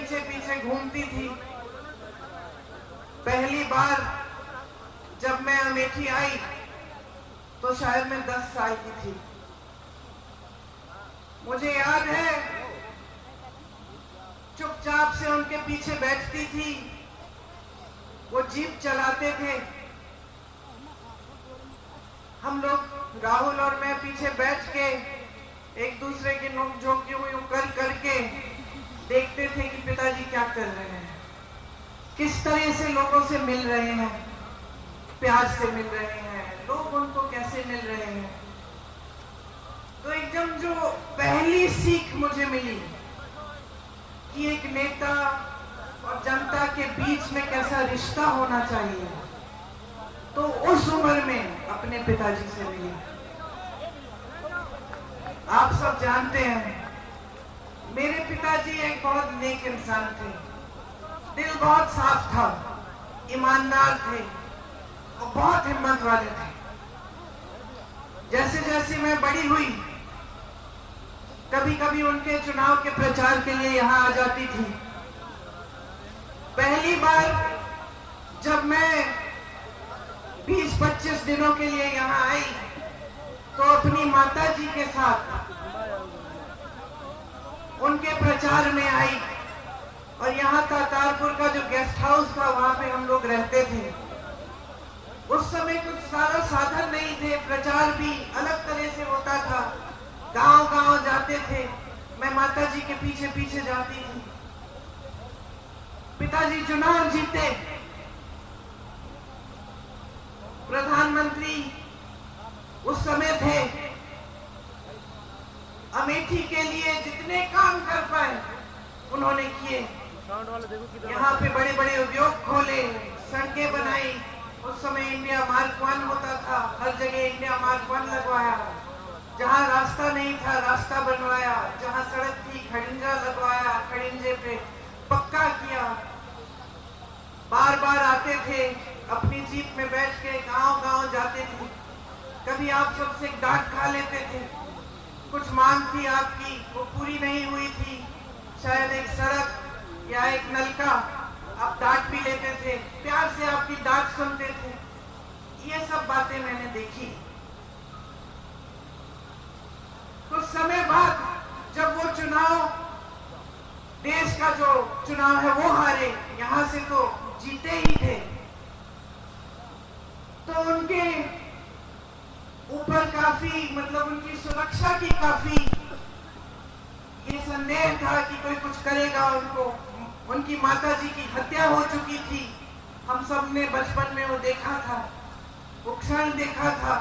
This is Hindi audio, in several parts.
पीछे पीछे घूमती थी। पहली बार जब मैं अमेठी आई तो शायद मैं 10 साल की थी। मुझे याद है चुपचाप से उनके पीछे बैठती थी, वो जीप चलाते थे, हम लोग राहुल और मैं पीछे बैठ के एक दूसरे की नोक-झोंक यूं कर करके देखते थे कि पिताजी क्या कर रहे हैं, किस तरह से लोगों से मिल रहे हैं, प्यार से मिल रहे हैं, लोग उनको कैसे मिल रहे हैं। तो एकदम जो पहली सीख मुझे मिली कि एक नेता और जनता के बीच में कैसा रिश्ता होना चाहिए, तो उस उम्र में अपने पिताजी से मिली। आप सब जानते हैं मेरे पिताजी एक बहुत नेक इंसान थे, दिल बहुत साफ था, ईमानदार थे और बहुत हिम्मत वाले थे। जैसे जैसे मैं बड़ी हुई, कभी कभी उनके चुनाव के प्रचार के लिए यहाँ आ जाती थी। पहली बार जब मैं 20-25 दिनों के लिए यहाँ आई तो अपनी माता जी के साथ उनके प्रचार में आई और यहाँ का तारपुर का जो गेस्ट हाउस था वहां पे हम लोग रहते थे। उस समय कुछ सारा साधन नहीं थे, प्रचार भी अलग तरह से होता था, गांव गांव जाते थे, मैं माता जी के पीछे पीछे जाती थी। पिताजी चुनाव जीते, प्रधानमंत्री उस समय थे, अमेठी के लिए जितने काम कर पाए उन्होंने किए। यहाँ पे बड़े बड़े उद्योग खोले, सड़कें बनाई, उस समय इंडिया मार्क 1 होता था, हर जगह इंडिया मार्क 1 लगवाया, जहाँ रास्ता नहीं था रास्ता बनवाया, जहाँ सड़क थी खड़िंजा लगवाया, खड़िंजे पे पक्का किया। बार बार आते थे, अपनी जीप में बैठ के गांव गांव जाते थे, कभी आप सबसे डांट खा लेते थे, कुछ मांग थी आपकी वो पूरी नहीं हुई थी, शायद एक सड़क या एक नलका, आप डांट भी लेते थे, प्यार से आपकी डांट सुनते थे। ये सब बातें मैंने देखी। कुछ समय बाद जब वो चुनाव, देश का जो चुनाव है वो हारे, यहां से तो जीते ही थे, तो उनके ऊपर काफी मतलब उनकी सुरक्षा की काफी ये संदेह था कि कोई कुछ करेगा उनको। उनकी माताजी की हत्या हो चुकी थी, हम सब ने बचपन में वो देखा था, वो क्षण देखा था।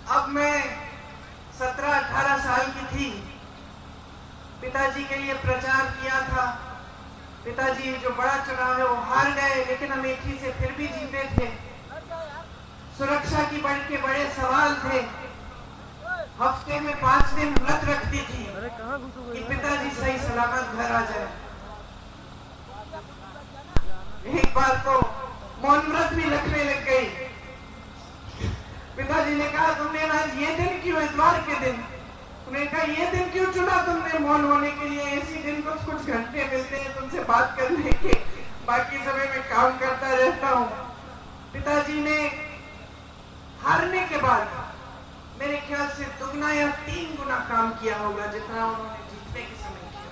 अब मैं 17-18 साल की थी, पिताजी के लिए प्रचार किया था। पिताजी जो बड़ा चुनाव है वो हार गए, लेकिन अमेठी से फिर भी जीते थे। सुरक्षा की बड़े के बड़े सवाल थे। हफ्ते में 5 दिन व्रत रखती थी कि पिताजी सही सलामत घर आ जाए। एक बार तो मौन व्रत भी रखने लग गई। पिताजी ने कहा तुमने आज ये दिन क्यों, इतवार के दिन, उन्होंने कहा ये दिन क्यों चुना तुमने मौन होने के लिए, इसी दिन कुछ घंटे मिलते हैं तुमसे बात करने के, बाकी समय में काम करता रहता हूँ। पिताजी ने हारने के बाद मेरे ख्याल से 2 या 3 गुना काम किया होगा जितना उन्होंने जीतने के समय किया।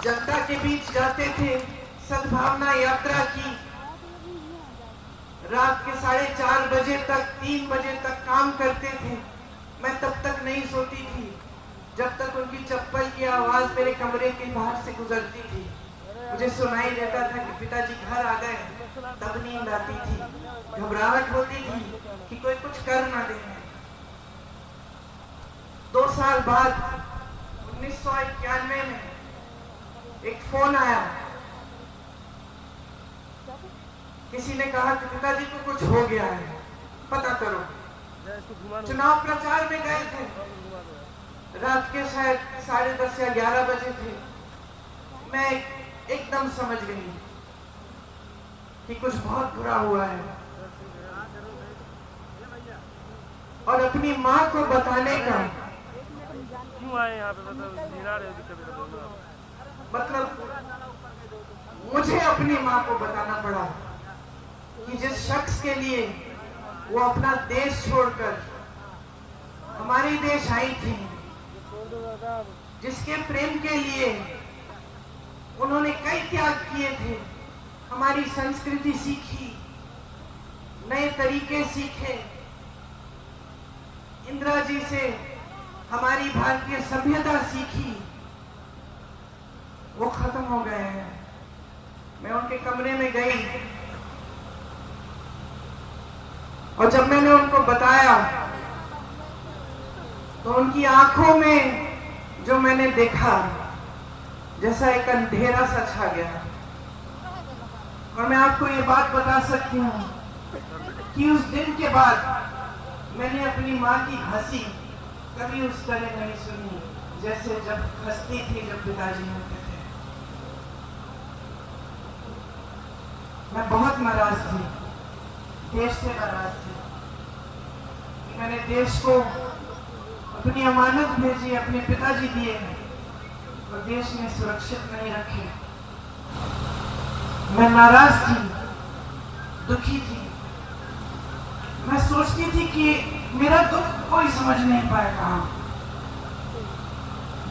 जनता के बीच जाते थे, सद्भावना यात्रा की, रात के 4:30 बजे तक, 3 बजे तक काम करते थे। मैं तब तक नहीं सोती थी जब तक उनकी चप्पल की आवाज मेरे कमरे के बाहर से गुजरती थी। मुझे सुनाई देता था कि पिताजी घर आ गए, तब नींद आती थी, घबराहट होती थी कि कोई कुछ कर ना दे। 2 साल बाद 1991 में एक फोन आया, किसी ने कहा कि पिताजी को कुछ हो गया है, पता करो। चुनाव प्रचार में गए थे, रात के शायद 10:30 या 11 बजे थे। मैं एकदम समझ गई कि कुछ बहुत बुरा हुआ है, और अपनी माँ को बताने का क्यों आए यहाँ पे, मतलब मुझे अपनी माँ को बताना पड़ा कि जिस शख्स के लिए वो अपना देश छोड़कर हमारे देश आई थी, जिसके प्रेम के लिए उन्होंने कई त्याग किए थे, हमारी संस्कृति सीखी, नए तरीके सीखे, इंदिरा जी से हमारी भारतीय सभ्यता सीखी, वो खत्म हो गए हैं। मैं उनके कमरे में गई और जब मैंने उनको बताया तो उनकी आंखों में जो मैंने देखा, जैसा एक अंधेरा सा छा गया। और मैं आपको ये बात बता सकती हूँ कि उस दिन के बाद मैंने अपनी माँ की हंसी कभी उस तरह नहीं सुनी जैसे जब हंसती थी जब पिताजी होते थे। मैं बहुत नाराज थी, देश से नाराज थी कि मैंने देश को अपनी अमानत भेजी, अपने पिताजी दिए और देश में सुरक्षित नहीं रखे। मैं नाराज थी, दुखी थी। मैं सोचती थी कि मेरा दुख कोई समझ नहीं पाएगा,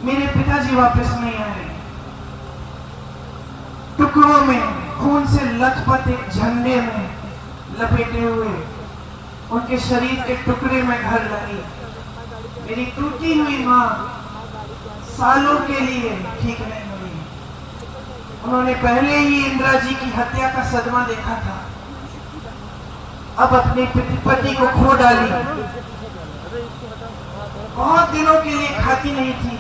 मेरे पिताजी वापस नहीं आए। टुकड़ों में खून से लथपथ एक झंडे में लपेटे हुए उनके शरीर के टुकड़े में घर लाई मेरी टूटी हुई माँ सालों के लिए ठीक नहीं हुई। उन्होंने पहले ही इंदिरा जी की हत्या का सदमा देखा था, अब अपने पति को खो डाली। बहुत दिनों के लिए खाती नहीं थी,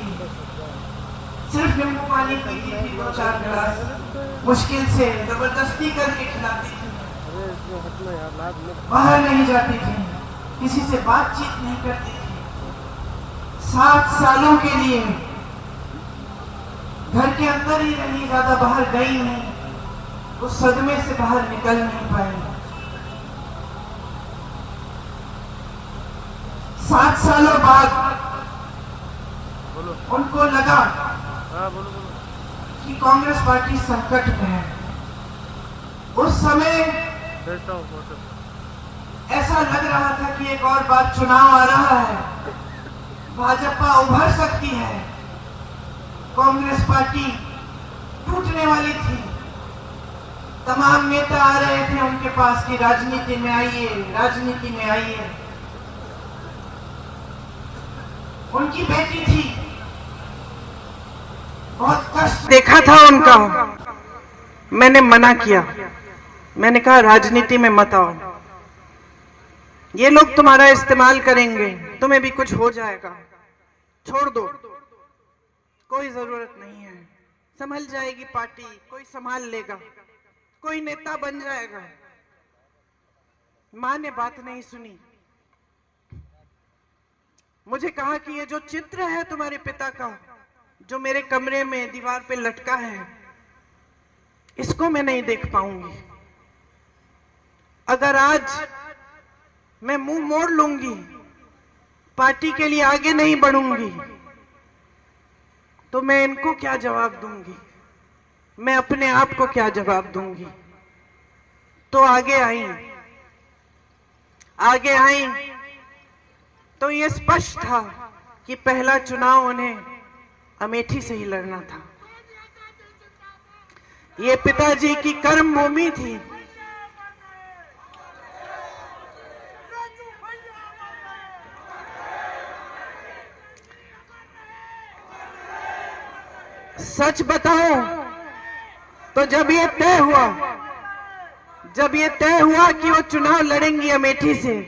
सिर्फ नींबू पानी पीती थी, 2-4 गिलास मुश्किल से जबरदस्ती करके खिलाती थी। बाहर नहीं जाती थी, किसी से बातचीत नहीं करती थी। 7 सालों के लिए घर के अंदर ही रही, ज्यादा बाहर गई नहीं। उस सदमे से बाहर निकल नहीं पाई। 7 सालों बाद उनको लगा कि कांग्रेस पार्टी संकट में है। उस समय ऐसा लग रहा था कि एक और बार चुनाव आ रहा है, भाजपा उभर सकती है, कांग्रेस पार्टी टूटने वाली थी। तमाम नेता आ रहे थे उनके पास कि राजनीति में आइए, राजनीति में आइए। उनकी बेटी थी, बहुत कष्ट देखा था उनका। मैंने मना किया, मैंने कहा राजनीति में मत आओ, ये लोग तुम्हारा इस्तेमाल करेंगे, तुम्हें भी कुछ हो जाएगा, छोड़ दो, कोई जरूरत नहीं है, संभल जाएगी पार्टी, कोई संभाल लेगा, कोई नेता बन जाएगा। मां ने बात नहीं सुनी, मुझे कहा कि ये जो चित्र है तुम्हारे पिता का, जो मेरे कमरे में दीवार पे लटका है, इसको मैं नहीं देख पाऊंगी। अगर आज मैं मुंह मोड़ लूंगी, पार्टी के लिए आगे नहीं बढ़ूंगी, तो मैं इनको क्या जवाब दूंगी, मैं अपने आप को क्या जवाब दूंगी। तो आगे आई तो ये स्पष्ट था कि पहला चुनाव उन्हें अमेठी से ही लड़ना था। ये पिताजी की कर्म भूमि थी। सच बताओ तो जब ये तय हुआ कि वो चुनाव लड़ेंगी अमेठी से,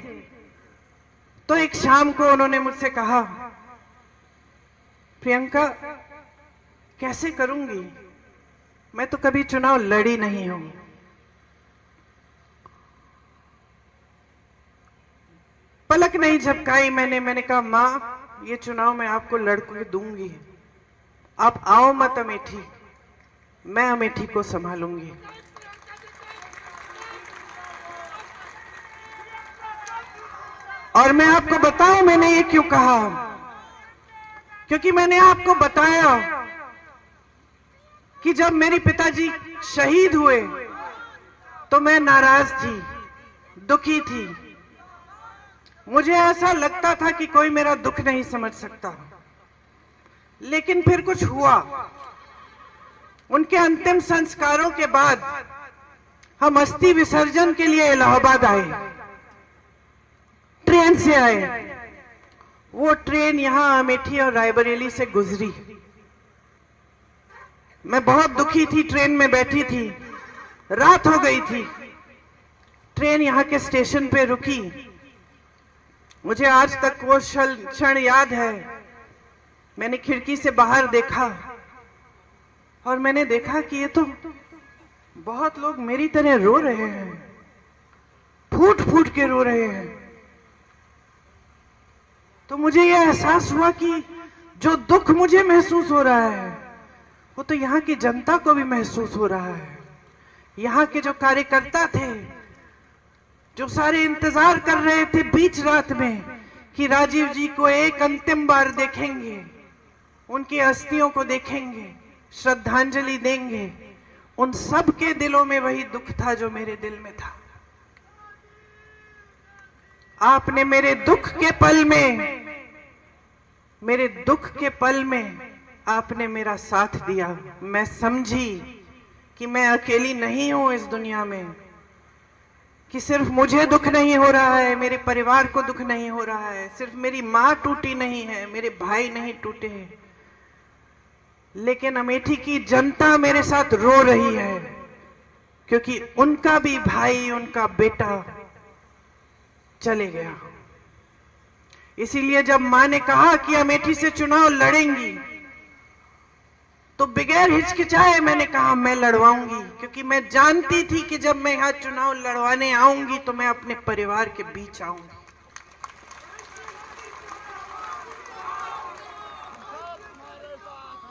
तो एक शाम को उन्होंने मुझसे कहा, प्रियंका कैसे करूंगी, मैं तो कभी चुनाव लड़ी नहीं हूं। पलक नहीं झपकाई मैंने कहा मां, ये चुनाव मैं आपको लड़के दूंगी, आप आओ मत अमेठी, मैं अमेठी को संभालूंगी। और मैं आपको बताऊं मैंने ये क्यों कहा, क्योंकि मैंने आपको बताया कि जब मेरे पिताजी शहीद हुए तो मैं नाराज थी, दुखी थी। मुझे ऐसा लगता था कि कोई मेरा दुख नहीं समझ सकता। लेकिन फिर कुछ हुआ। उनके अंतिम संस्कारों के बाद हम अस्थि विसर्जन के लिए इलाहाबाद आए, ट्रेन से आए। वो ट्रेन यहां अमेठी और रायबरेली से गुजरी। मैं बहुत दुखी थी, ट्रेन में बैठी थी, रात हो गई थी। ट्रेन यहां के स्टेशन पे रुकी। मुझे आज तक वो क्षण याद है। मैंने खिड़की से बाहर देखा और मैंने देखा कि ये तो बहुत लोग मेरी तरह रो रहे हैं, फूट फूट के रो रहे हैं। तो मुझे ये एहसास हुआ कि जो दुख मुझे महसूस हो रहा है वो तो यहाँ की जनता को भी महसूस हो रहा है। यहाँ के जो कार्यकर्ता थे, जो सारे इंतजार कर रहे थे बीच रात में कि राजीव जी को एक अंतिम बार देखेंगे, उनकी अस्थियों को देखेंगे, श्रद्धांजलि देंगे, उन सब के दिलों में वही दुख था जो मेरे दिल में था। आपने मेरे दुख के पल में आपने मेरा साथ दिया। मैं समझी कि मैं अकेली नहीं हूं इस दुनिया में, कि सिर्फ मुझे दुख नहीं हो रहा है, मेरे परिवार को दुख नहीं हो रहा है, सिर्फ मेरी मां टूटी नहीं है, मेरे भाई नहीं टूटे हैं, लेकिन अमेठी की जनता मेरे साथ रो रही है, क्योंकि उनका भी भाई, उनका बेटा चले गया। इसीलिए जब मां ने कहा कि अमेठी से चुनाव लड़ेंगी तो बगैर हिचकिचाए मैंने कहा मैं लड़वाऊंगी, क्योंकि मैं जानती थी कि जब मैं यहां चुनाव लड़वाने आऊंगी तो मैं अपने परिवार के बीच आऊंगी।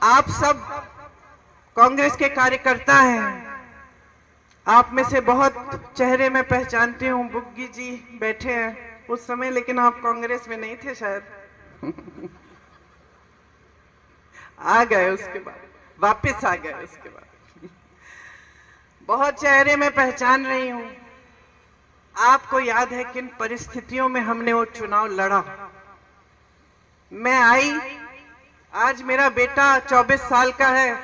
आप सब कांग्रेस के कार्यकर्ता हैं। आप में से बहुत चेहरे मैं पहचानती हूं। बुग्गी जी बैठे हैं उस समय, लेकिन आप कांग्रेस में नहीं थे शायद। आ गए उसके बाद, वापस आ गए उसके बाद। बहुत चेहरे मैं पहचान रही हूं। आपको याद है किन परिस्थितियों में हमने वो चुनाव लड़ा। मैं आई, आज मेरा बेटा 24 साल का है,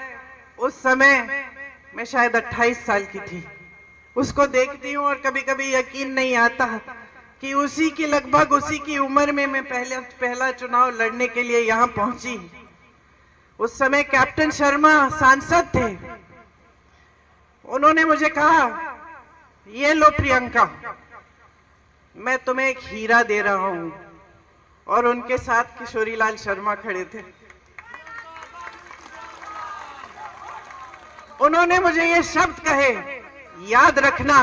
उस समय मैं शायद 28 साल की थी। उसको देखती हूँ और कभी कभी यकीन नहीं आता कि उसी की लगभग उसी की उम्र में मैं पहला चुनाव लड़ने के लिए यहाँ पहुंची। उस समय कैप्टन शर्मा सांसद थे। उन्होंने मुझे कहा, ये लो प्रियंका, मैं तुम्हें एक हीरा दे रहा हूं। और उनके साथ किशोरीलाल शर्मा खड़े थे। उन्होंने मुझे ये शब्द कहे, याद रखना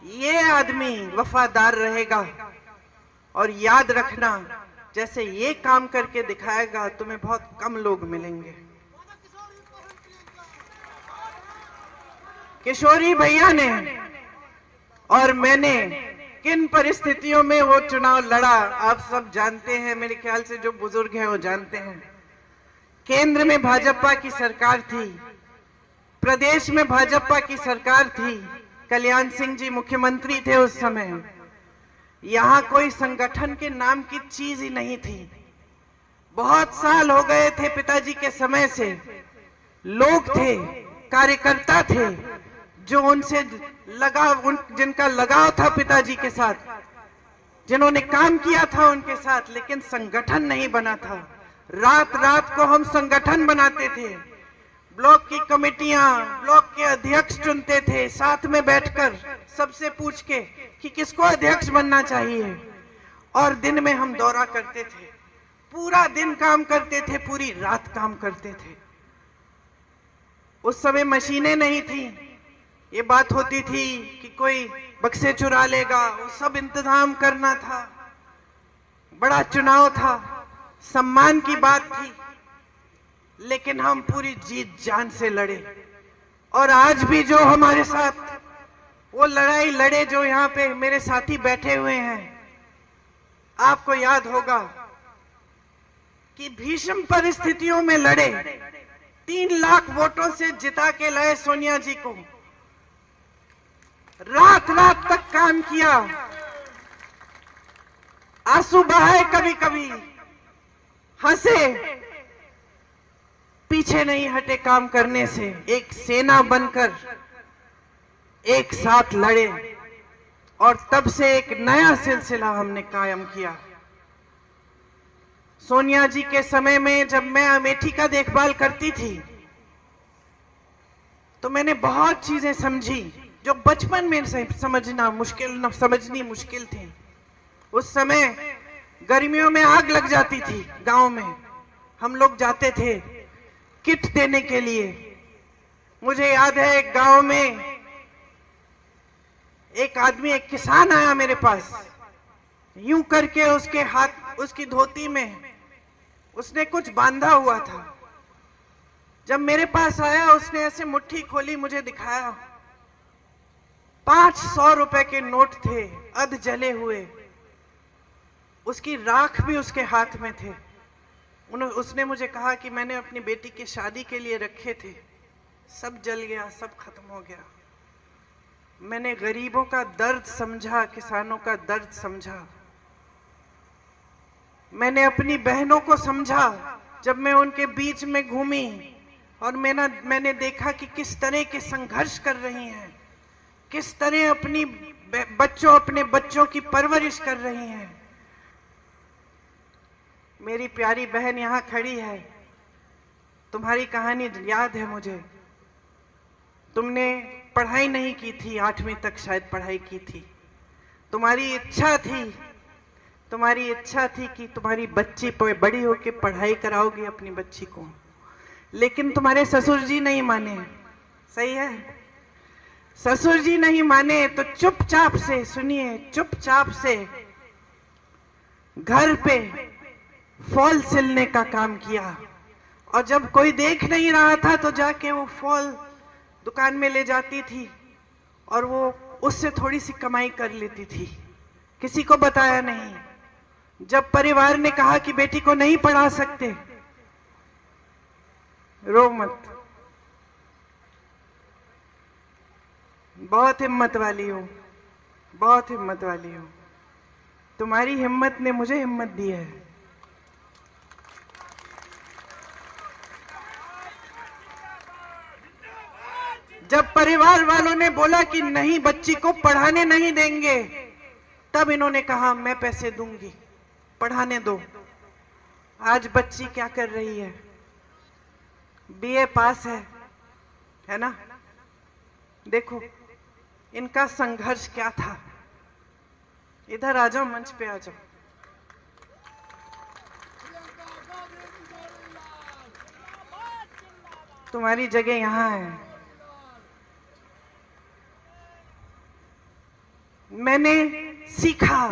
ये आदमी वफादार रहेगा, और याद रखना जैसे ये काम करके दिखाएगा तुम्हें बहुत कम लोग मिलेंगे। किशोरी भैया ने और मैंने किन परिस्थितियों में वो चुनाव लड़ा आप सब जानते हैं। मेरे ख्याल से जो बुजुर्ग हैं वो जानते हैं। केंद्र में भाजपा की सरकार थी, प्रदेश में भाजपा की सरकार थी। कल्याण सिंह जी मुख्यमंत्री थे उस समय। यहाँ कोई संगठन के नाम की चीज ही नहीं थी। बहुत साल हो गए थे पिताजी के समय से। लोग थे, कार्यकर्ता थे जो उनसे जिनका लगाव था पिताजी के साथ, जिन्होंने काम किया था उनके साथ, लेकिन संगठन नहीं बना था। रात रात को हम संगठन बनाते थे। ब्लॉक की कमेटियां, ब्लॉक के अध्यक्ष चुनते थे, साथ में बैठकर सबसे पूछ के कि किसको अध्यक्ष बनना चाहिए। और दिन में हम दौरा करते थे, पूरा दिन काम करते थे, पूरी रात काम करते थे। उस समय मशीनें नहीं थी। ये बात होती थी कि कोई बक्से चुरा लेगा, वो सब इंतजाम करना था। बड़ा चुनाव था, सम्मान की बात थी, लेकिन हम पूरी जीत जान से लड़े। और आज भी जो हमारे साथ वो लड़ाई लड़े, जो यहाँ पे मेरे साथी बैठे हुए हैं, आपको याद होगा कि भीषण परिस्थितियों में लड़े, 3 लाख वोटों से जिता के लाए सोनिया जी को, रात रात तक काम किया, आंसू बहाए, कभी कभी हंसे, पीछे नहीं हटे काम करने से, एक सेना बनकर एक साथ लड़े और तब से एक नया सिलसिला हमने कायम किया। सोनिया जी के समय में जब मैं अमेठी का देखभाल करती थी तो मैंने बहुत चीजें समझी जो बचपन में समझनी मुश्किल थी। उस समय गर्मियों में आग लग जाती थी गांव में, हम लोग जाते थे किट देने के लिए। मुझे याद है एक गांव में एक आदमी, एक किसान आया मेरे पास, यूं करके उसके हाथ, उसकी धोती में उसने कुछ बांधा हुआ था। जब मेरे पास आया उसने ऐसे मुट्ठी खोली, मुझे दिखाया, 500 रुपए के नोट थे, अध जले हुए, उसकी राख भी उसके हाथ में थे। उसने मुझे कहा कि मैंने अपनी बेटी की शादी के लिए रखे थे, सब जल गया, सब खत्म हो गया। मैंने गरीबों का दर्द समझा, किसानों का दर्द समझा। मैंने अपनी बहनों को समझा जब मैं उनके बीच में घूमी और मैंने देखा कि किस तरह के संघर्ष कर रही हैं, किस तरह अपने बच्चों की परवरिश कर रही हैं। मेरी प्यारी बहन यहाँ खड़ी है, तुम्हारी कहानी याद है मुझे। तुमने पढ़ाई नहीं की थी, 8वीं तक शायद पढ़ाई की थी। तुम्हारी इच्छा थी कि तुम्हारी बच्ची बड़ी होकर पढ़ाई कराओगी अपनी बच्ची को, लेकिन तुम्हारे ससुर जी नहीं माने। सही है, ससुर जी नहीं माने तो चुपचाप से, सुनिए, चुपचाप से घर पे फॉल सिलने का काम किया। और जब कोई देख नहीं रहा था तो जाके वो फॉल दुकान में ले जाती थी और वो उससे थोड़ी सी कमाई कर लेती थी, किसी को बताया नहीं। जब परिवार ने कहा कि बेटी को नहीं पढ़ा सकते, रो मत, बहुत हिम्मत वाली हो, बहुत हिम्मत वाली हो। तुम्हारी हिम्मत ने मुझे हिम्मत दी है। जब परिवार वालों ने बोला कि नहीं, बच्ची को पढ़ाने नहीं देंगे, तब इन्होंने कहा मैं पैसे दूंगी, पढ़ाने दो। आज बच्ची क्या कर रही है? बीए पास है ना? देखो इनका संघर्ष क्या था। इधर आ जाओ, मंच पे आ जाओ। तुम्हारी जगह यहां है। मैंने सीखा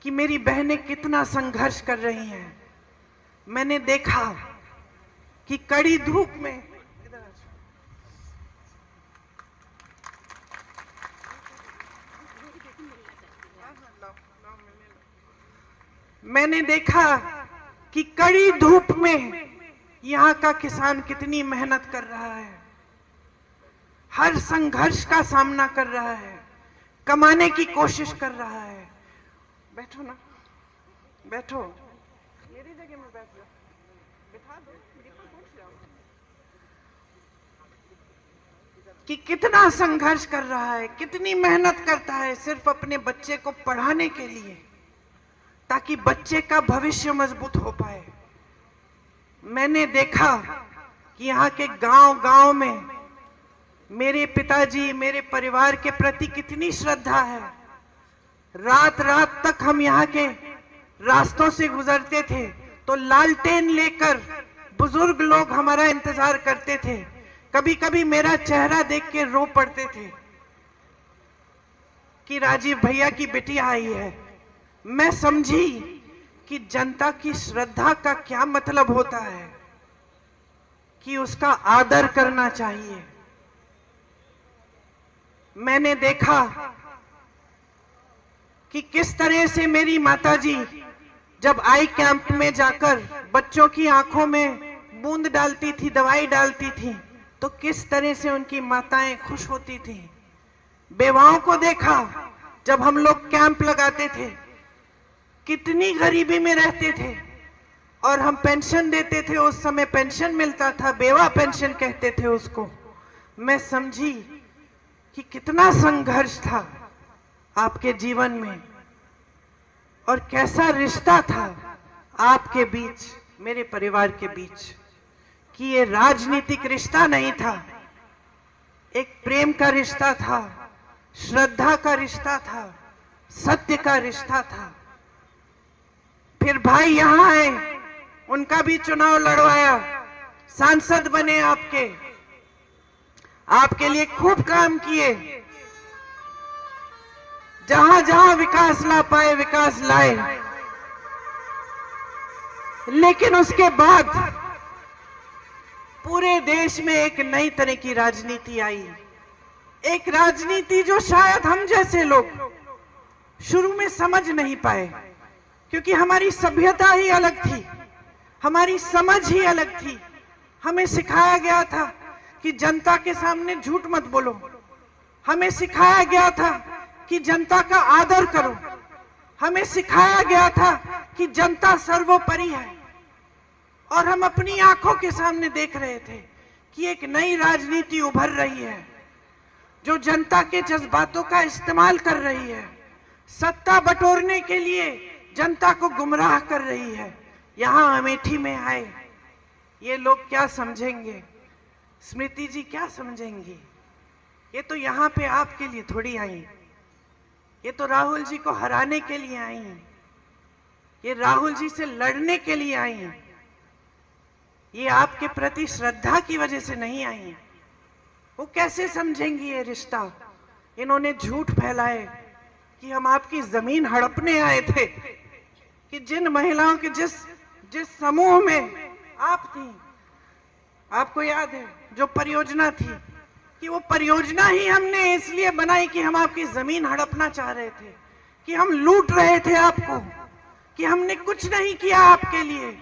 कि मेरी बहनें कितना संघर्ष कर रही हैं। मैंने देखा कि कड़ी धूप में, मैंने देखा कि कड़ी धूप में यहाँ का किसान कितनी मेहनत कर रहा है, हर संघर्ष का सामना कर रहा है, कमाने की कोशिश कर रहा है। बैठो ना, बैठो, मेरी जगह में बैठ जाओ, बिठा दो, पूछ जाओ कि कितना संघर्ष कर रहा है, कितनी मेहनत करता है सिर्फ अपने बच्चे को पढ़ाने के लिए, ताकि बच्चे का भविष्य मजबूत हो पाए। मैंने देखा कि यहाँ के गांव-गांव में मेरे पिताजी, मेरे परिवार के प्रति कितनी श्रद्धा है। रात रात तक हम यहाँ के रास्तों से गुजरते थे तो लालटेन लेकर बुजुर्ग लोग हमारा इंतजार करते थे। कभी कभी मेरा चेहरा देख के रो पड़ते थे कि राजीव भैया की बिटिया आई है। मैं समझी कि जनता की श्रद्धा का क्या मतलब होता है, कि उसका आदर करना चाहिए। मैंने देखा कि किस तरह से मेरी माताजी जब आई कैंप में जाकर बच्चों की आंखों में बूंद डालती थी, दवाई डालती थी, तो किस तरह से उनकी माताएं खुश होती थी। बेवाओं को देखा जब हम लोग कैंप लगाते थे, कितनी गरीबी में रहते थे, और हम पेंशन देते थे। उस समय पेंशन मिलता था, बेवा पेंशन कहते थे उसको। मैं समझी कि कितना संघर्ष था आपके जीवन में, और कैसा रिश्ता था आपके बीच, मेरे परिवार के बीच, कि ये राजनीतिक रिश्ता नहीं था, एक प्रेम का रिश्ता था, श्रद्धा का रिश्ता था, सत्य का रिश्ता था। फिर भाई यहां आए, उनका भी चुनाव लड़वाया, सांसद बने, आपके लिए खूब काम किए, जहां जहां विकास ला पाए विकास लाए। लेकिन उसके बाद पूरे देश में एक नई तरह की राजनीति आई, एक राजनीति जो शायद हम जैसे लोग शुरू में समझ नहीं पाए, क्योंकि हमारी सभ्यता ही अलग थी, हमारी समझ ही अलग थी। हमें सिखाया गया था कि जनता के सामने झूठ मत बोलो, हमें सिखाया गया था कि जनता का आदर करो, हमें सिखाया गया था कि जनता सर्वोपरि है। और हम अपनी आंखों के सामने देख रहे थे कि एक नई राजनीति उभर रही है, जो जनता के जज्बातों का इस्तेमाल कर रही है, सत्ता बटोरने के लिए जनता को गुमराह कर रही है। यहां अमेठी में आए ये लोग क्या समझेंगे, स्मृति जी क्या समझेंगी? ये तो यहाँ पे आपके लिए थोड़ी आई, ये तो राहुल जी को हराने के लिए आई हैं, ये राहुल जी से लड़ने के लिए आई हैं, ये आपके प्रति श्रद्धा की वजह से नहीं आई हैं। वो कैसे समझेंगी ये रिश्ता? इन्होंने झूठ फैलाए कि हम आपकी जमीन हड़पने आए थे, कि जिन महिलाओं के जिस समूह में आप थी, आपको याद है जो परियोजना थी, कि वो परियोजना ही हमने इसलिए बनाई कि हम आपकी जमीन हड़पना चाह रहे थे, कि हम लूट रहे थे आपको, कि हमने कुछ नहीं किया आपके लिए,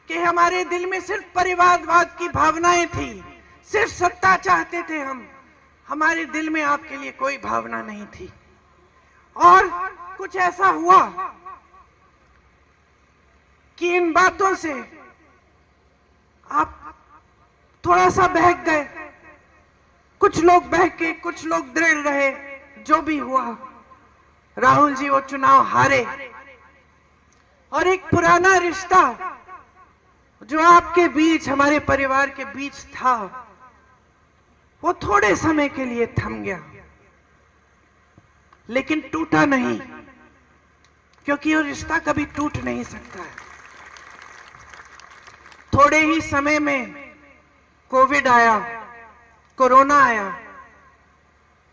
कि हमारे दिल में सिर्फ परिवारवाद की भावनाएं थी, सिर्फ सत्ता चाहते थे हम, हमारे दिल में आपके लिए कोई भावना नहीं थी। और कुछ ऐसा हुआ कि इन बातों से आप थोड़ा सा बहक गए, कुछ लोग बहके, कुछ लोग दृढ़ रहे। जो भी हुआ, राहुल जी वो चुनाव हारे, और एक पुराना रिश्ता जो आपके बीच, हमारे परिवार के बीच था, वो थोड़े समय के लिए थम गया, लेकिन टूटा नहीं, क्योंकि वो रिश्ता कभी टूट नहीं सकता है। थोड़े ही समय में कोविड आया, कोरोना आया।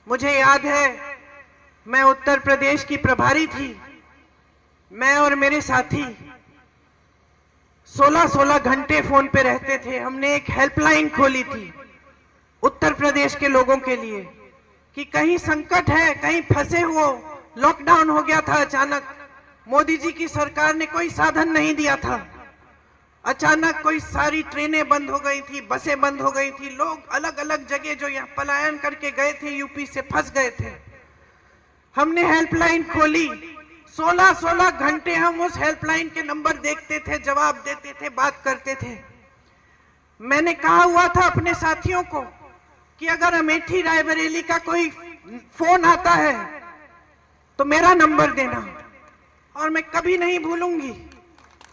मुझे याद है, मैं उत्तर प्रदेश की प्रभारी थी, मैं और मेरे साथी 16-16 घंटे फोन पे रहते थे। हमने एक हेल्पलाइन खोली थी उत्तर प्रदेश के लोगों के लिए, कि कहीं संकट है, कहीं फंसे हो, लॉकडाउन हो गया था अचानक, मोदी जी की सरकार ने कोई साधन नहीं दिया था, अचानक कोई सारी ट्रेनें बंद हो गई थी, बसें बंद हो गई थी, लोग अलग अलग जगह जो यहाँ पलायन करके गए थे, यूपी से फंस गए थे। हमने हेल्पलाइन खोली, 16-16 घंटे हम उस हेल्पलाइन के नंबर देखते थे, जवाब देते थे, बात करते थे। मैंने कहा हुआ था अपने साथियों को कि अगर अमेठी रायबरेली का कोई फोन आता है तो मेरा नंबर देना, और मैं कभी नहीं भूलूंगी।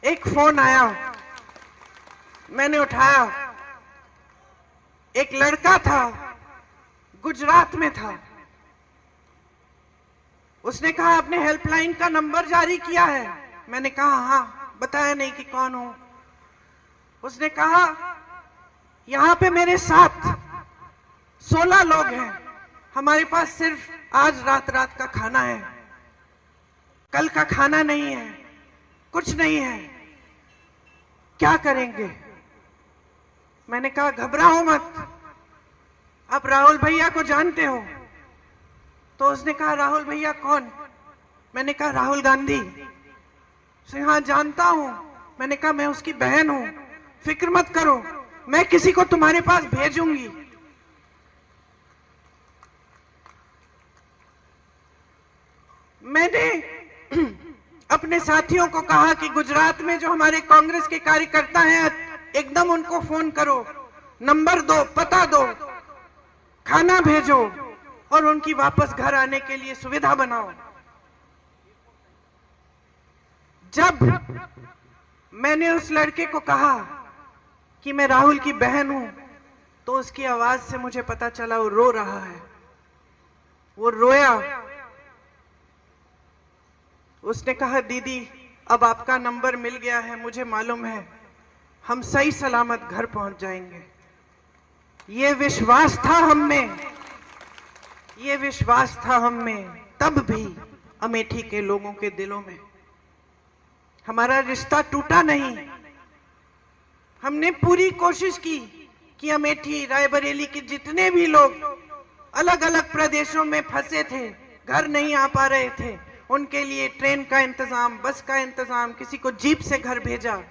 एक फोन आया, मैंने उठाया, एक लड़का था, गुजरात में था। उसने कहा आपने हेल्पलाइन का नंबर जारी किया है? मैंने कहा हाँ, बताया नहीं कि कौन हो। उसने कहा यहां पे मेरे साथ 16 लोग हैं, हमारे पास सिर्फ आज रात का खाना है, कल का खाना नहीं है, कुछ नहीं है, क्या करेंगे? मैंने कहा घबराओ मत, आप राहुल भैया को जानते हो? तो उसने कहा राहुल भैया कौन? मैंने कहा राहुल गांधी। उसे हाँ जानता हूं। मैंने कहा मैं उसकी बहन हूं, फिक्र मत करो, मैं किसी को तुम्हारे पास भेजूंगी। मैंने अपने साथियों को कहा कि गुजरात में जो हमारे कांग्रेस के कार्यकर्ता हैं, एकदम उनको फोन करो, नंबर दो, पता दो, खाना भेजो और उनकी वापस घर आने के लिए सुविधा बनाओ। जब मैंने उस लड़के को कहा कि मैं राहुल की बहन हूं, तो उसकी आवाज से मुझे पता चला वो रो रहा है। वो रोया। उसने कहा दीदी अब आपका नंबर मिल गया है, मुझे मालूम है हम सही सलामत घर पहुंच जाएंगे। ये विश्वास था हम में, ये विश्वास था हम में तब भी अमेठी के लोगों के दिलों में। हमारा रिश्ता टूटा नहीं। हमने पूरी कोशिश की कि अमेठी, रायबरेली के जितने भी लोग अलग अलग प्रदेशों में फंसे थे, घर नहीं आ पा रहे थे, उनके लिए ट्रेन का इंतजाम, बस का इंतजाम, किसी को जीप से घर भेजा।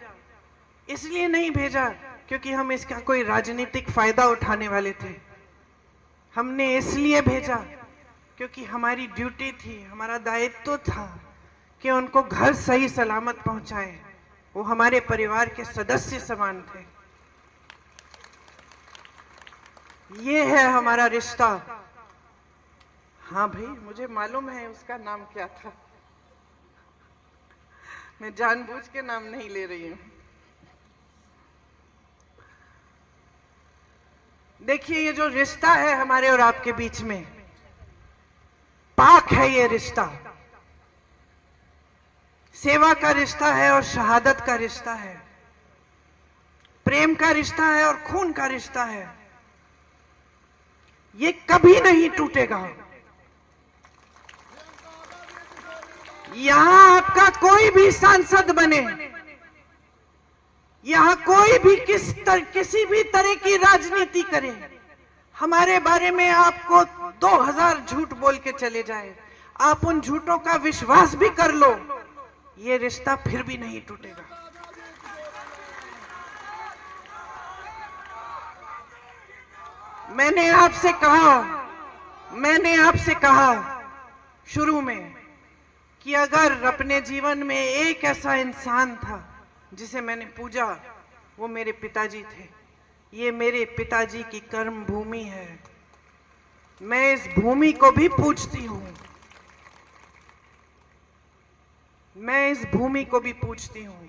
इसलिए नहीं भेजा क्योंकि हम इसका कोई राजनीतिक फायदा उठाने वाले थे। हमने इसलिए भेजा क्योंकि हमारी ड्यूटी थी, हमारा दायित्व था कि उनको घर सही सलामत पहुंचाए। वो हमारे परिवार के सदस्य समान थे। ये है हमारा रिश्ता। हाँ भाई, मुझे मालूम है उसका नाम क्या था, मैं जानबूझ के नाम नहीं ले रही हूं। देखिए, ये जो रिश्ता है हमारे और आपके बीच में, पाक है ये रिश्ता। सेवा का रिश्ता है और शहादत का रिश्ता है, प्रेम का रिश्ता है और खून का रिश्ता है। ये कभी नहीं टूटेगा। यहां आपका कोई भी सांसद बने, यहां कोई भी किसी भी तरह की राजनीति करे, हमारे बारे में आपको 2000 झूठ बोल के चले जाए, आप उन झूठों का विश्वास भी कर लो, ये रिश्ता फिर भी नहीं टूटेगा। मैंने आपसे कहा शुरू में कि अगर अपने जीवन में एक ऐसा इंसान था जिसे मैंने पूजा, वो मेरे पिताजी थे। ये मेरे पिताजी की कर्म भूमि है। मैं इस भूमि को भी पूजती हूं। मैं इस भूमि को भी पूजती हूं।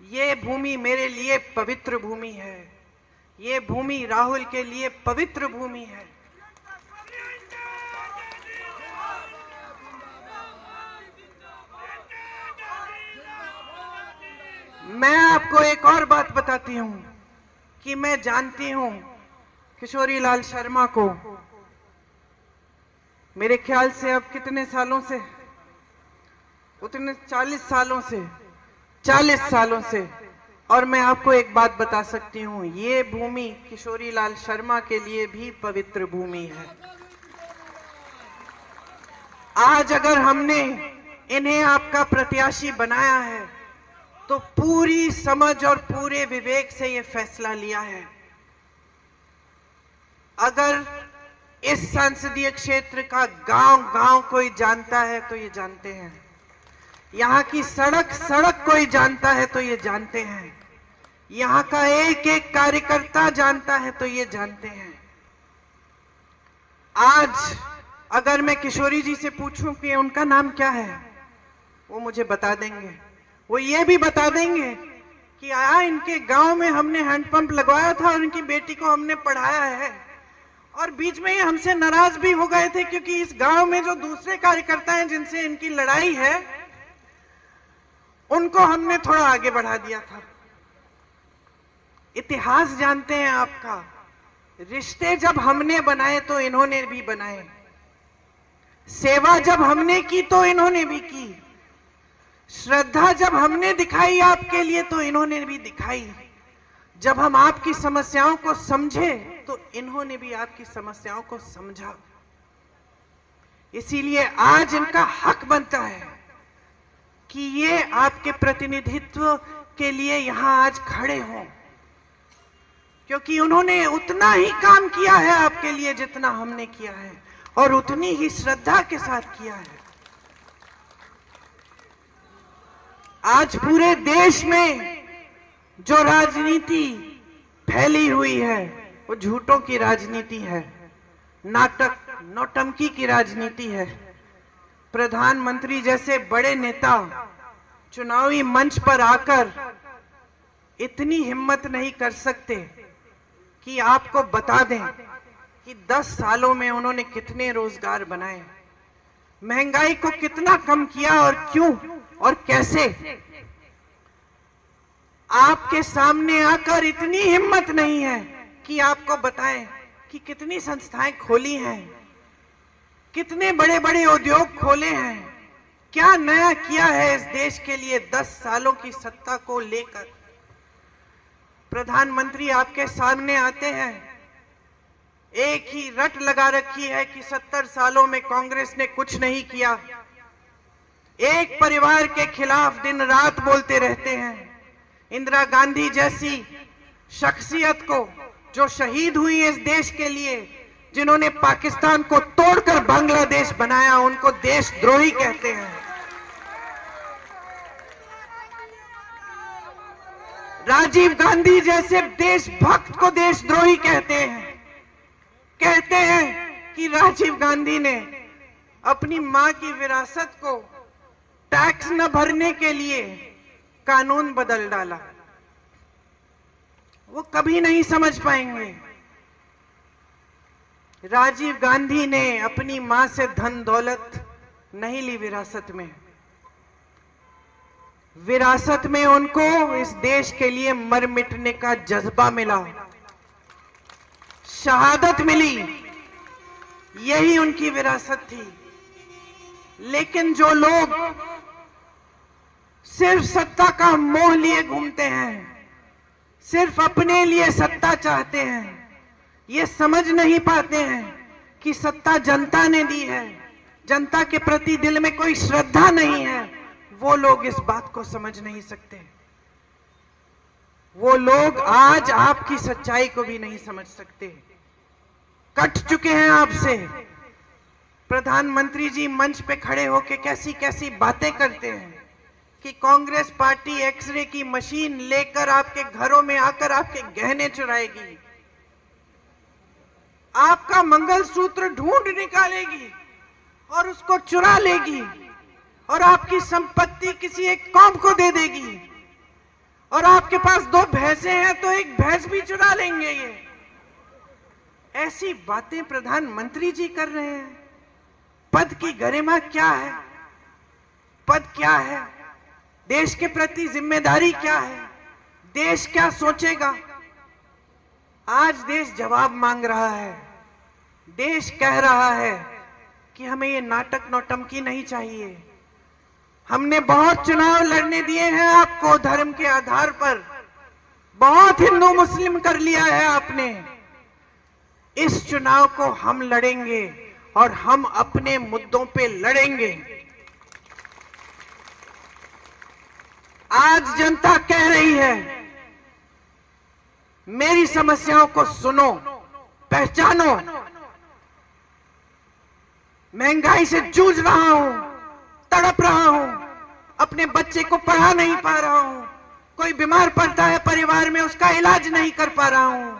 ये भूमि मेरे लिए पवित्र भूमि है। ये भूमि राहुल के लिए पवित्र भूमि है। मैं आपको एक और बात बताती हूं कि मैं जानती हूं किशोरी लाल शर्मा को, मेरे ख्याल से अब कितने सालों से, उतने 40 सालों से। और मैं आपको एक बात बता सकती हूं, ये भूमि किशोरी लाल शर्मा के लिए भी पवित्र भूमि है। आज अगर हमने इन्हें आपका प्रत्याशी बनाया है तो पूरी समझ और पूरे विवेक से ये फैसला लिया है। अगर इस संसदीय क्षेत्र का गांव कोई जानता है तो ये जानते हैं, यहाँ की सड़क कोई जानता है तो ये जानते हैं, यहाँ का एक एक कार्यकर्ता जानता है तो ये जानते हैं। आज अगर मैं किशोरी जी से पूछूं कि उनका नाम क्या है, वो मुझे बता देंगे। वो ये भी बता देंगे कि इनके गांव में हमने हैंडपंप लगवाया था और इनकी बेटी को हमने पढ़ाया है, और बीच में ये हमसे नाराज भी हो गए थे क्योंकि इस गांव में जो दूसरे कार्यकर्ता हैं जिनसे इनकी लड़ाई है, उनको हमने थोड़ा आगे बढ़ा दिया था। इतिहास जानते हैं आपका। रिश्ते जब हमने बनाए तो इन्होंने भी बनाए, सेवा जब हमने की तो इन्होंने भी की, श्रद्धा जब हमने दिखाई आपके लिए तो इन्होंने भी दिखाई, जब हम आपकी समस्याओं को समझे तो इन्होंने भी आपकी समस्याओं को समझा। इसीलिए आज इनका हक बनता है कि ये आपके प्रतिनिधित्व के लिए यहां आज खड़े हों, क्योंकि उन्होंने उतना ही काम किया है आपके लिए जितना हमने किया है, और उतनी ही श्रद्धा के साथ किया है। आज पूरे देश में जो राजनीति फैली हुई है वो झूठों की राजनीति है, नाटक नौटंकी की राजनीति है। प्रधानमंत्री जैसे बड़े नेता चुनावी मंच पर आकर इतनी हिम्मत नहीं कर सकते कि आपको बता दें कि 10 सालों में उन्होंने कितने रोजगार बनाए, महंगाई को कितना कम किया और क्यों और कैसे। आपके सामने आकर इतनी हिम्मत नहीं है कि आपको बताएं कि कितनी संस्थाएं खोली हैं, कितने बड़े बड़े उद्योग खोले हैं, क्या नया किया है इस देश के लिए 10 सालों की सत्ता को लेकर। प्रधानमंत्री आपके सामने आते हैं, एक ही रट लगा रखी है कि 70 सालों में कांग्रेस ने कुछ नहीं किया, एक परिवार के खिलाफ दिन रात बोलते रहते हैं। इंदिरा गांधी जैसी शख्सियत को जो शहीद हुई इस देश के लिए, जिन्होंने पाकिस्तान को तोड़कर बांग्लादेश बनाया, उनको देशद्रोही कहते हैं। राजीव गांधी जैसे देशभक्त को देशद्रोही कहते हैं। कहते हैं कि राजीव गांधी ने अपनी मां की विरासत को टैक्स न भरने के लिए कानून बदल डाला। वो कभी नहीं समझ पाएंगे। राजीव गांधी ने अपनी मां से धन दौलत नहीं ली विरासत में। विरासत में उनको इस देश के लिए मर मिटने का जज्बा मिला, शहादत मिली, यही उनकी विरासत थी। लेकिन जो लोग सिर्फ सत्ता का मोह लिए घूमते हैं, सिर्फ अपने लिए सत्ता चाहते हैं, ये समझ नहीं पाते हैं कि सत्ता जनता ने दी है, जनता के प्रति दिल में कोई श्रद्धा नहीं है, वो लोग इस बात को समझ नहीं सकते। वो लोग आज आपकी सच्चाई को भी नहीं समझ सकते, कट चुके हैं आपसे। प्रधानमंत्री जी मंच पे खड़े होकर कैसी कैसी बातें करते हैं कि कांग्रेस पार्टी एक्सरे की मशीन लेकर आपके घरों में आकर आपके गहने चुराएगी, आपका मंगलसूत्र ढूंढ निकालेगी और उसको चुरा लेगी, और आपकी संपत्ति किसी एक कौम को दे देगी, और आपके पास 2 भैंसे हैं तो एक भैंस भी चुरा लेंगे। ये ऐसी बातें प्रधानमंत्री जी कर रहे हैं। पद की गरिमा क्या है? पद क्या है? देश के प्रति जिम्मेदारी क्या है? देश क्या सोचेगा? आज देश जवाब मांग रहा है। देश कह रहा है कि हमें ये नाटक नौटंकी नहीं चाहिए। हमने बहुत चुनाव लड़ने दिए हैं आपको धर्म के आधार पर, बहुत हिंदू मुस्लिम कर लिया है आपने। इस चुनाव को हम लड़ेंगे और हम अपने मुद्दों पे लड़ेंगे। आज जनता कह रही है, मेरी समस्याओं को सुनो, पहचानो। महंगाई से जूझ रहा हूं, तड़प रहा हूं, अपने बच्चे को पढ़ा नहीं पा रहा हूं, कोई बीमार पड़ता है परिवार में उसका इलाज नहीं कर पा रहा हूं,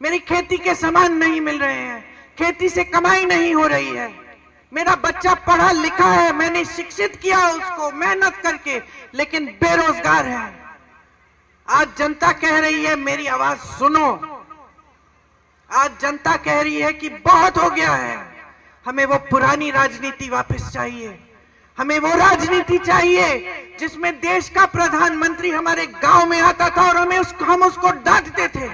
मेरी खेती के सामान नहीं मिल रहे हैं, खेती से कमाई नहीं हो रही है, मेरा बच्चा पढ़ा लिखा है, मैंने शिक्षित किया उसको मेहनत करके, लेकिन बेरोजगार है। आज जनता कह रही है मेरी आवाज सुनो। आज जनता कह रही है कि बहुत हो गया है, हमें वो पुरानी राजनीति वापस चाहिए। हमें वो राजनीति चाहिए जिसमें देश का प्रधानमंत्री हमारे गांव में आता था और हम उसको डांटते थे।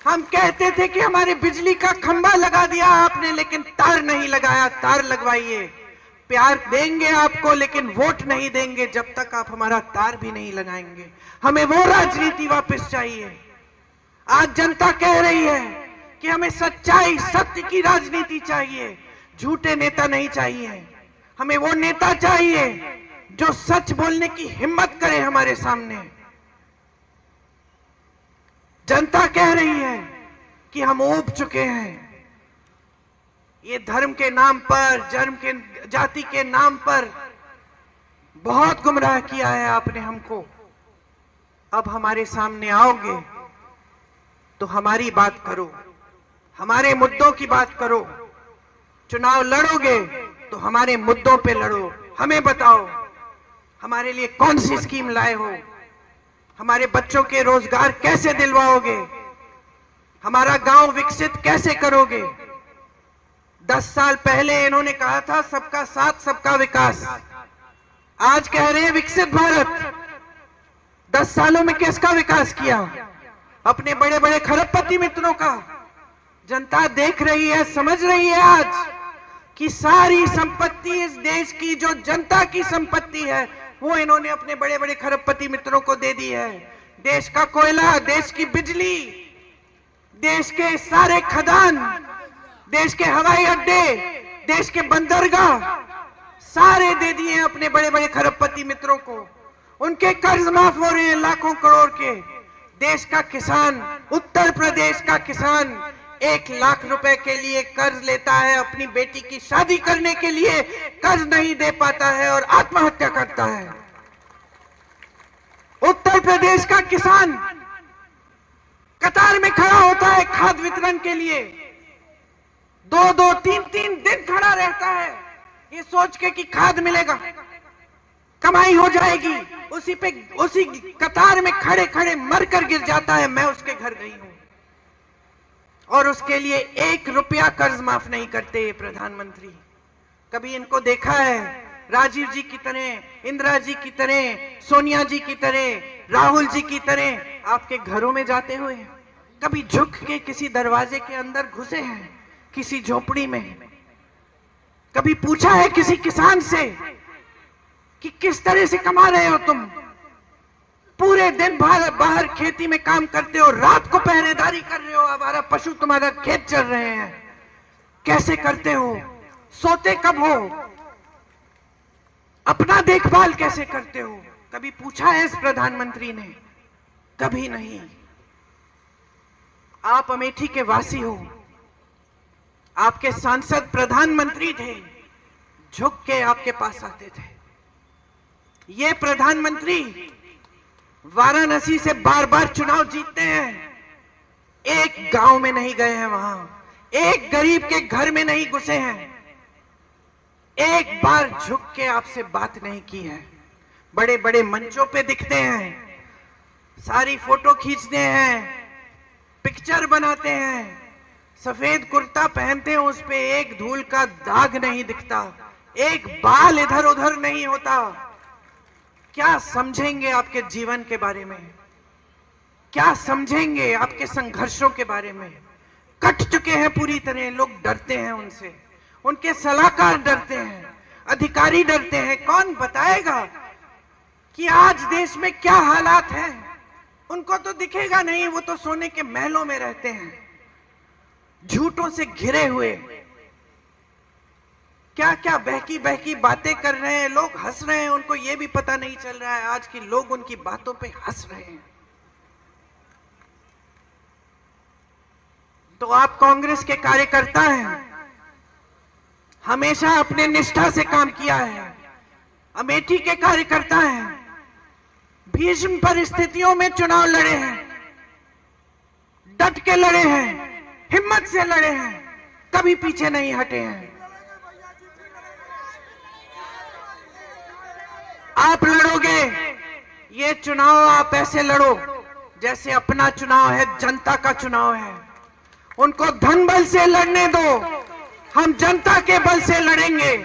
हम कहते थे कि हमारे बिजली का खंभा लगा दिया आपने, लेकिन तार नहीं लगाया, तार लगवाइए। प्यार देंगे आपको लेकिन वोट नहीं देंगे जब तक आप हमारा तार भी नहीं लगाएंगे। हमें वो राजनीति वापस चाहिए। आज जनता कह रही है कि हमें सच्चाई सत्य की राजनीति चाहिए, झूठे नेता नहीं चाहिए। हमें वो नेता चाहिए जो सच बोलने की हिम्मत करे हमारे सामने। जनता कह रही है कि हम ऊब चुके हैं। ये धर्म के नाम पर, जाति के नाम पर बहुत गुमराह किया है आपने हमको। अब हमारे सामने आओगे तो हमारी बात करो, हमारे मुद्दों की बात करो। चुनाव लड़ोगे तो हमारे मुद्दों पे लड़ो। हमें बताओ हमारे लिए कौन सी स्कीम लाए हो, हमारे बच्चों के रोजगार कैसे दिलवाओगे, हमारा गांव विकसित कैसे करोगे। 10 साल पहले इन्होंने कहा था सबका साथ सबका विकास, आज कह रहे हैं विकसित भारत। 10 सालों में किसका विकास किया? अपने बड़े बड़े खरबपति मित्रों का। जनता देख रही है, समझ रही है आज कि सारी संपत्ति इस देश की जो जनता की संपत्ति है वो इन्होंने अपने बड़े बड़े खरबपति मित्रों को दे दी है। देश का कोयला, देश की बिजली, देश के सारे खदान, देश के हवाई अड्डे, देश के बंदरगाह सारे दे दिए हैं अपने बड़े बड़े खरबपति मित्रों को। उनके कर्ज माफ हो रहे हैं लाखों करोड़ के। देश का किसान, उत्तर प्रदेश का किसान 1 लाख रुपए के लिए कर्ज लेता है, अपनी बेटी की शादी करने के लिए कर्ज नहीं दे पाता है और आत्महत्या करता है। उत्तर प्रदेश का किसान कतार में खड़ा होता है खाद वितरण के लिए, 2-2, 3-3 दिन खड़ा रहता है ये सोच के कि खाद मिलेगा, कमाई हो जाएगी। उसी कतार में खड़े खड़े मरकर गिर जाता है। मैं उसके घर गई हूं और उसके लिए 1 रुपया कर्ज माफ नहीं करते ये प्रधानमंत्री। कभी इनको देखा है राजीव जी की तरह, इंदिरा जी की तरह, सोनिया जी की तरह, राहुल जी की तरह आपके घरों में जाते हुए? कभी झुक के किसी दरवाजे के अंदर घुसे हैं, किसी झोपड़ी में? कभी पूछा है किसी किसान से कि किस तरह से कमा रहे हो तुम? पूरे दिन बाहर खेती में काम करते हो, रात को पहरेदारी कर रहे हो, हमारा पशु तुम्हारा खेत चल रहे हैं, कैसे करते हो? सोते कब हो? अपना देखभाल कैसे करते हो? कभी पूछा है इस प्रधानमंत्री ने? कभी नहीं। आप अमेठी के वासी हो, आपके सांसद प्रधानमंत्री थे, झुक के आपके पास आते थे। ये प्रधानमंत्री वाराणसी से बार बार चुनाव जीतते हैं, एक गांव में नहीं गए हैं, वहां एक गरीब के घर में नहीं घुसे हैं, एक बार झुक के आपसे बात नहीं की है। बड़े बड़े मंचों पे दिखते हैं, सारी फोटो खींचते हैं, पिक्चर बनाते हैं, सफेद कुर्ता पहनते हैं, उस पे एक धूल का दाग नहीं दिखता, एक बाल इधर उधर नहीं होता। क्या समझेंगे आपके जीवन के बारे में? क्या समझेंगे आपके संघर्षों के बारे में? कट चुके हैं पूरी तरह। लोग डरते हैं उनसे, उनके सलाहकार डरते हैं, अधिकारी डरते हैं। कौन बताएगा कि आज देश में क्या हालात हैं? उनको तो दिखेगा नहीं, वो तो सोने के महलों में रहते हैं, झूठों से घिरे हुए। क्या क्या बहकी बहकी बातें कर रहे हैं, लोग हंस रहे हैं, उनको ये भी पता नहीं चल रहा है आज की लोग उनकी बातों पे हंस रहे हैं। तो आप कांग्रेस के कार्यकर्ता हैं, हमेशा अपने निष्ठा से काम किया है। अमेठी के कार्यकर्ता हैं, भीषण परिस्थितियों में चुनाव लड़े हैं, डट के लड़े हैं, हिम्मत से लड़े हैं, कभी पीछे नहीं हटे हैं। आप लड़ोगे ये चुनाव, आप ऐसे लड़ो जैसे अपना चुनाव है, जनता का चुनाव है। उनको धन बल से लड़ने दो, हम जनता के बल से लड़ेंगे।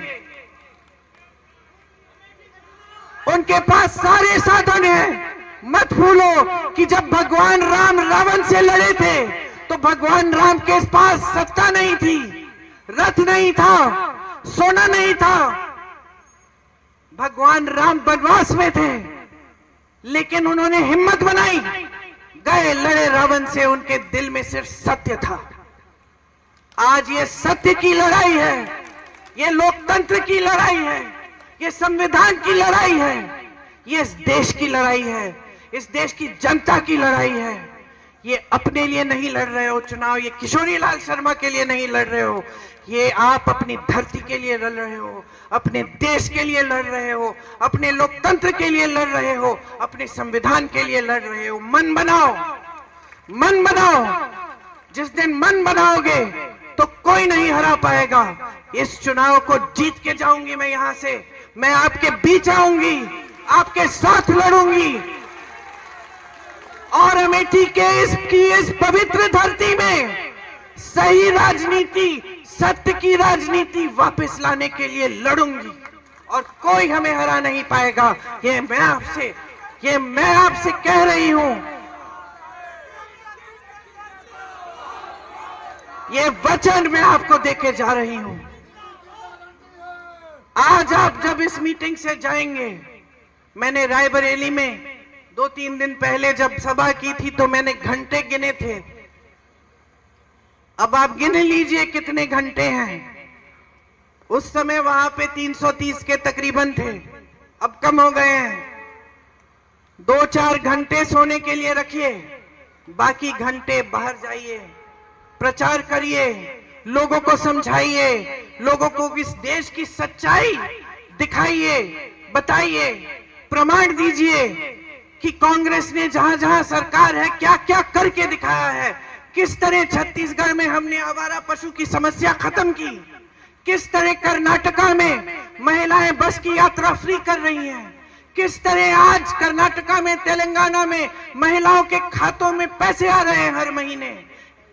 उनके पास सारे साधन हैं। मत भूलो कि जब भगवान राम रावण से लड़े थे तो भगवान राम के पास सत्ता नहीं थी, रथ नहीं था, सोना नहीं था। भगवान राम वनवास में थे, लेकिन उन्होंने हिम्मत बनाई, गए लड़े रावण से। उनके दिल में सिर्फ सत्य था। आज ये सत्य की लड़ाई है, ये लोकतंत्र की लड़ाई है, ये संविधान की लड़ाई है, ये इस देश की लड़ाई है, इस देश की जनता की लड़ाई है। ये अपने लिए नहीं लड़ रहे हो चुनाव, ये किशोरी लाल शर्मा के लिए नहीं लड़ रहे हो, ये आप अपनी धरती के लिए लड़ रहे हो, अपने देश के लिए लड़ रहे हो, अपने लोकतंत्र के लिए लड़ रहे हो, अपने संविधान के लिए लड़ रहे हो। मन बनाओ, मन बनाओ। जिस दिन मन बनाओगे तो कोई नहीं हरा पाएगा। इस चुनाव को जीत के जाऊंगी मैं यहां से, मैं आपके बीच आऊंगी, आपके साथ लड़ूंगी और अमेठी के इस पवित्र धरती में सही राजनीति, सत्य की राजनीति वापस लाने के लिए लड़ूंगी और कोई हमें हरा नहीं पाएगा। ये मैं आपसे कह रही हूं, ये वचन मैं आपको देके जा रही हूं। आज आप जब इस मीटिंग से जाएंगे, मैंने रायबरेली में 2-3 दिन पहले जब सभा की थी तो मैंने घंटे गिने थे। अब आप गिन लीजिए कितने घंटे हैं। उस समय वहां पे 330 के तकरीबन थे, अब कम हो गए हैं। 2-4 घंटे सोने के लिए रखिए, बाकी घंटे बाहर जाइए, प्रचार करिए, लोगों को समझाइए, लोगों को इस देश की सच्चाई दिखाइए, बताइए, प्रमाण दीजिए कि कांग्रेस ने जहां जहां सरकार है क्या क्या करके दिखाया है। किस तरह छत्तीसगढ़ में हमने आवारा पशु की समस्या खत्म की, किस तरह कर्नाटका में महिलाएं बस की यात्रा फ्री कर रही हैं, किस तरह आज कर्नाटका में, तेलंगाना में महिलाओं के खातों में पैसे आ रहे हैं हर महीने,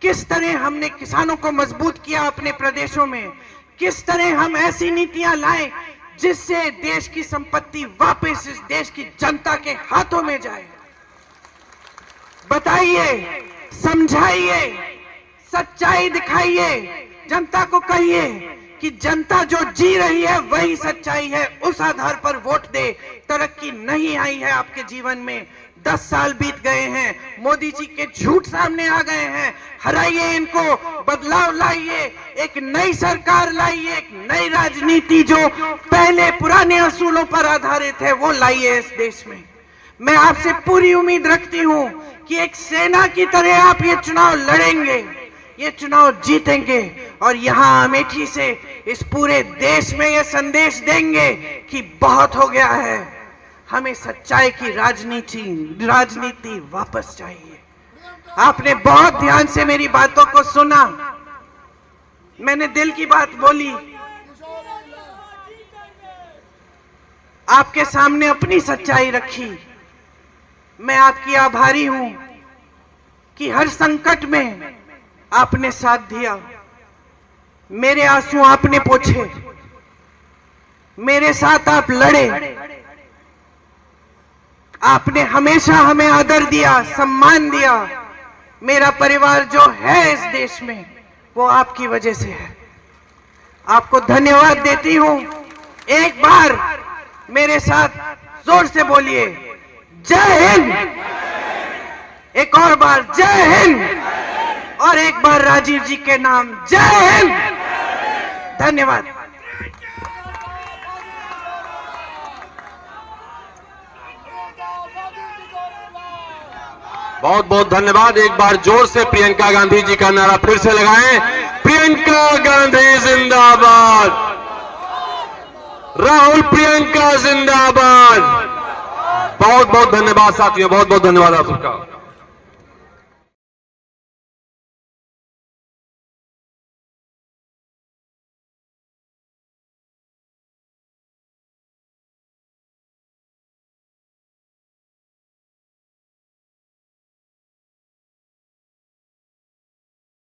किस तरह हमने किसानों को मजबूत किया अपने प्रदेशों में, किस तरह हम ऐसी नीतियां लाए जिससे देश की संपत्ति वापस इस देश की जनता के हाथों में जाए। बताइए, समझाइए, सच्चाई दिखाइए, जनता को कहिए कि जनता जो जी रही है वही सच्चाई है, उस आधार पर वोट दे। तरक्की नहीं आई है आपके जीवन में, 10 साल बीत गए हैं, मोदी जी के झूठ सामने आ गए हैं, हराइए इनको, बदलाव लाइए, एक नई सरकार लाइए, एक नई राजनीति जो पहले पुराने असूलों पर आधारित है वो लाइए इस देश में। मैं आपसे पूरी उम्मीद रखती हूं कि एक सेना की तरह आप ये चुनाव लड़ेंगे, ये चुनाव जीतेंगे और यहां अमेठी से इस पूरे देश में ये संदेश देंगे कि बहुत हो गया है, हमें सच्चाई की राजनीति वापस चाहिए। आपने बहुत ध्यान से मेरी बातों को सुना, मैंने दिल की बात बोली, आपके सामने अपनी सच्चाई रखी। मैं आपकी आभारी हूं कि हर संकट में आपने साथ दिया, मेरे आंसू आपने पोंछे, मेरे साथ आप लड़े, आपने हमेशा हमें आदर दिया, सम्मान दिया। मेरा परिवार जो है इस देश में वो आपकी वजह से है। आपको धन्यवाद देती हूं। एक बार मेरे साथ जोर से बोलिए, जय हिंद। एक और बार जय हिंद और एक बार राजीव जी के नाम जय हिंद। धन्यवाद। बहुत बहुत धन्यवाद। एक बार जोर से प्रियंका गांधी जी का नारा फिर से लगाएं। प्रियंका गांधी जिंदाबाद, राहुल प्रियंका जिंदाबाद। बहुत बहुत धन्यवाद साथियों, बहुत बहुत धन्यवाद आप सबका।